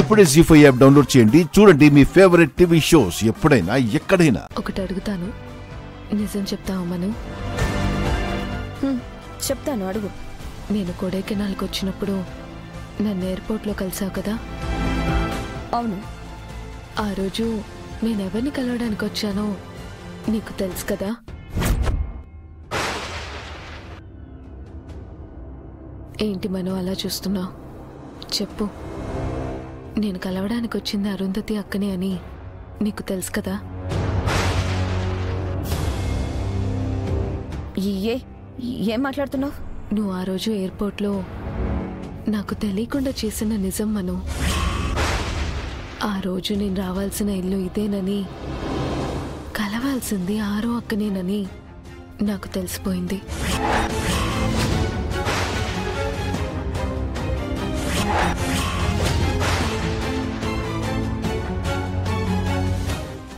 ఇప్పుడే జీ5 app download చేయండి. చూడండి మీ ఫేవరెట్ టీవీ షోస్ ఎప్పుడైనా ఎక్కడైనా. ఒకటి అడుగుతాను, నిజం చెప్తావా మను? చెప్తాను, అడుగు. నేను కొడైకెనాల్కి వచ్చినప్పుడు నన్ను ఎయిర్పోర్ట్లో కలిసావు కదా? అవును. ఆ రోజు నేనెవరిని కలవడానికి వచ్చానో నీకు తెలుసు కదా? ఏంటి మను అలా చూస్తున్నావు? చెప్పు. నేను కలవడానికి వచ్చింది అరుంధతి అక్కనే అని నీకు తెలుసు కదా? ఏం మాట్లాడుతున్నావు? నువ్వు ఆ రోజు ఎయిర్పోర్ట్లో నాకు తెలియకుండా చేసిన నిజం మను. ఆ రోజు నేను రావాల్సిన ఇల్లు ఇదేనని, కలవాల్సింది ఆరో అక్కనేనని నాకు తెలిసిపోయింది.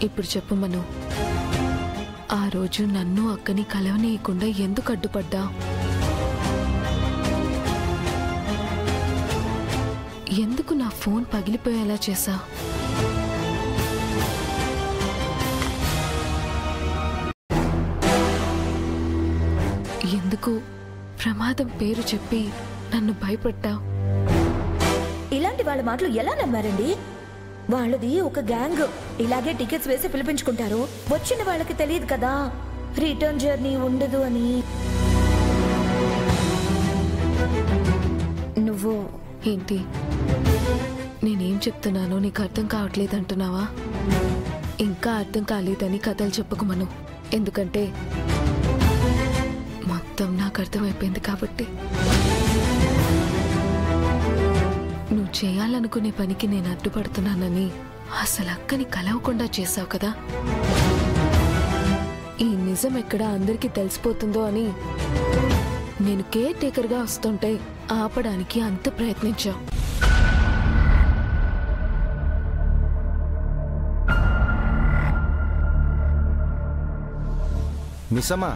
ఇప్పుడు చెప్పు మను, ఆ రోజు నన్ను అక్కని కలవనీయకుండా ఎందుకు అడ్డుపడ్డా? ఎందుకు నా ఫోన్ పగిలిపోయేలా చేశా? ఎందుకు ప్రమాదం పేరు చెప్పి నన్ను భయపడ్డా? ఇలాంటి వాళ్ళ మాటలు ఎలా నమ్మారండి? వాళ్ళది ఒక గ్యాంగ్. ఇలాగే టికెట్స్ వేసి పిలిపించుకుంటారు. వచ్చిన వాళ్ళకి తెలియదు కదా రిటర్న్ జర్నీ ఉండదు అని. నువ్వు ఏంటి, నేనేం చెప్తున్నానో నీకు అర్థం కావట్లేదంటున్నావా? ఇంకా అర్థం కాలేదని కథలు చెప్పుకోమను. ఎందుకంటే మొత్తం నాకు అర్థమైపోయింది కాబట్టి. నువ్వు చేయాలనుకునే పనికి నేను అడ్డుపడుతున్నానని అసలు అక్కని కలవకుండా చేశావు కదా? ఈ నిజం ఎక్కడ అందరికీ తెలిసిపోతుందో అని నేను కేర్ టేకర్గా వస్తుంటే ఆపడానికి అంత ప్రయత్నించావు. మిస్సమ్మా,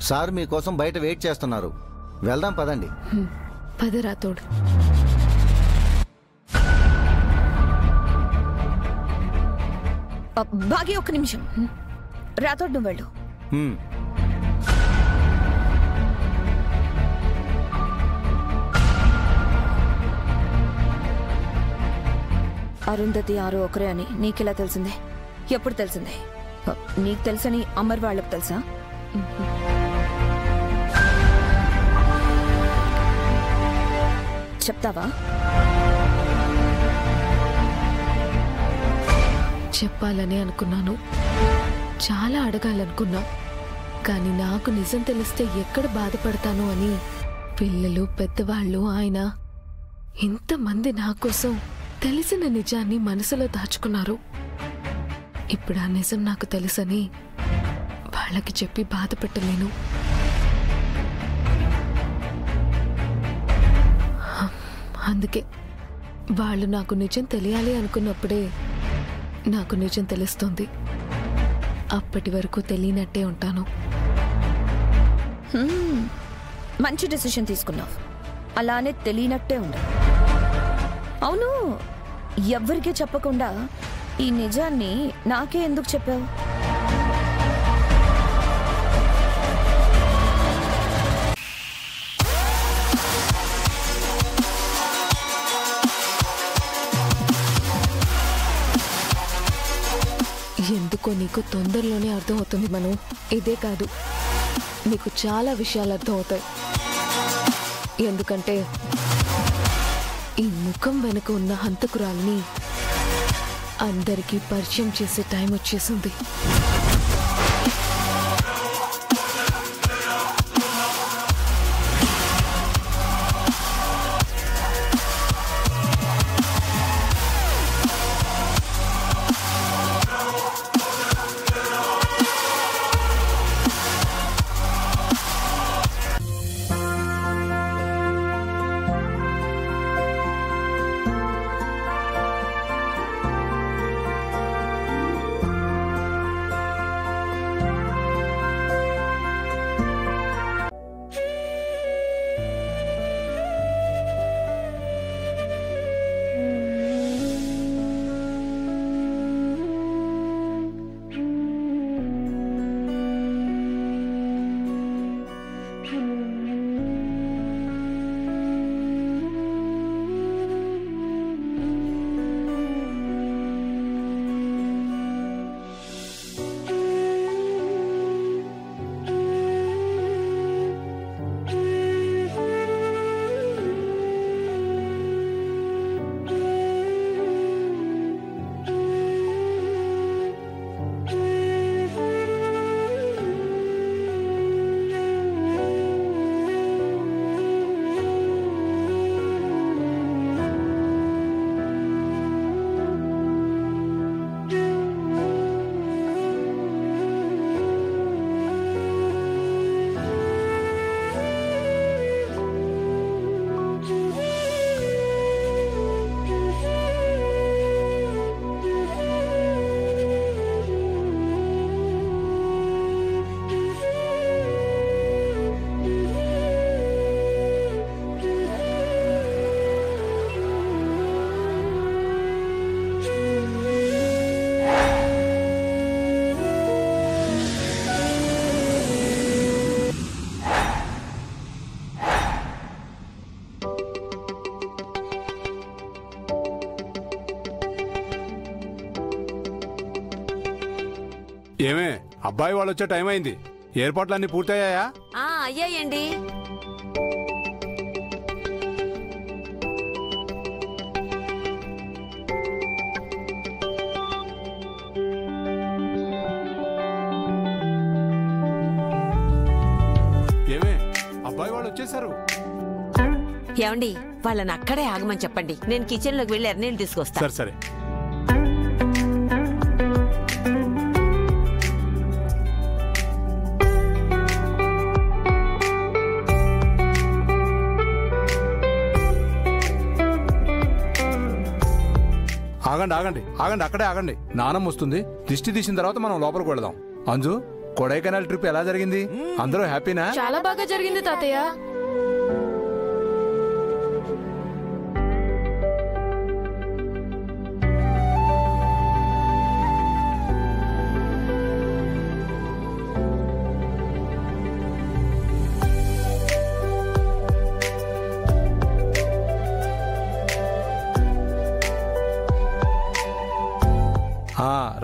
సార్ మీకోసం బయట వెయిట్ చేస్తున్నారు. వెళ్దాం పదండి. పదరా తోడు. బాగి, ఒక్క నిమిషం. రాతోడు నువ్వు వెళ్ళు. అరుంధతి ఆరో ఒకరే అని నీకెలా తెలిసిందే? ఎప్పుడు తెలిసిందే? నీకు తెలుసని అమర్ వాళ్ళకు తెలుసా? చెప్తావా? చెప్పాలని అనుకున్నాను, చాలా అడగాలనుకున్నా. కానీ నాకు నిజం తెలిస్తే ఎక్కడ బాధపడతాను అని పిల్లలు, పెద్దవాళ్ళు, ఆయన ఇంతమంది నా కోసం తెలిసిన నిజాన్ని మనసులో దాచుకున్నారు. ఇప్పుడు ఆ నిజం నాకు తెలుసని వాళ్ళకి చెప్పి బాధ పెట్టలేను. అందుకే వాళ్ళు నాకు నిజం తెలియాలి అనుకున్నప్పుడే నాకు నిజం తెలుస్తుంది. అప్పటి వరకు తెలియనట్టే ఉంటాను. మంచి డెసిషన్ తీసుకున్నావు. అలానే తెలియనట్టే ఉండు. అవును, ఎవ్వరికీ చెప్పకుండా ఈ నిజాన్ని నాకే ఎందుకు చెప్పావు? ఎందుకో నీకు తొందరలోనే అర్థం అవుతుంది మను. ఇదే కాదు, నీకు చాలా విషయాలు అర్థం అవుతాయి. ఎందుకంటే ఈ ముఖం వెనుక ఉన్న హంతకురాల్ని అందరికీ పరిచయం చేసే టైం వచ్చేసింది. ఏమే అబ్బాయి వాళ్ళు వచ్చే టైం అయింది, ఏర్పాట్లన్నీ పూర్తయ్యాయా? అయ్యాయండి. ఏమే అబ్బాయి వాళ్ళు వచ్చేసారు. ఏమండి, వాళ్ళని అక్కడే ఆగమని చెప్పండి. నేను కిచెన్ లోకి వెళ్ళి ఎర్నీళ్ళు తీసుకొస్తా. సరే సరే. ఆగండి ఆగండి ఆగండి, అక్కడే ఆగండి. నానమ్మ వస్తుంది. దిష్టి తీసిన తర్వాత మనం లోపలికి వెళదాం. అంజు, కొడైకెనాల్ ట్రిప్ ఎలా జరిగింది? అందరూ హ్యాపీనా? చాలా బాగా జరిగింది తాతయ్య.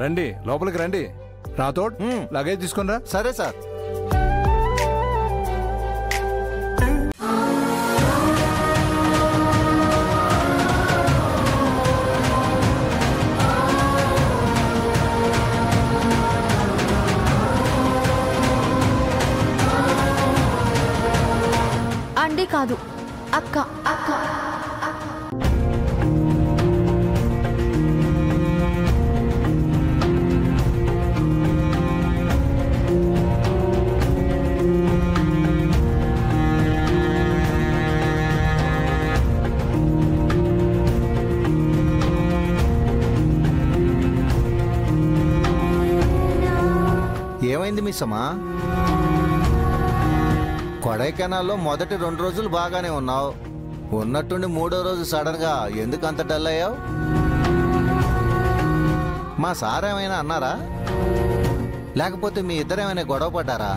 రండి, లోపలికి రండి. రాతోడ్, లగేజ్ తీసుకుని రా. సరే సార్. అండి కాదు, అక్క. అక్క ఏమైంది మిస్సమ్మా? కొడైకెనాల్లో మొదటి 2 రోజులు బాగానే ఉన్నావు. ఉన్నట్టుండి 3వ రోజు సడన్ గా ఎందుకు అంత డల్ అయ్యావు? మా సార్ ఏమైనా అన్నారా? లేకపోతే మీ ఇద్దరేమైనా గొడవ పడ్డారా?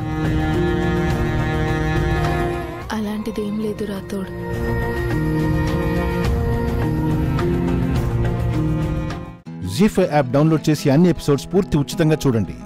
అలాంటిదేం లేదు రాతోడ్. జీ5 యాప్ డౌన్లోడ్ చేసి అన్ని ఎపిసోడ్స్ పూర్తి ఉచితంగా చూడండి.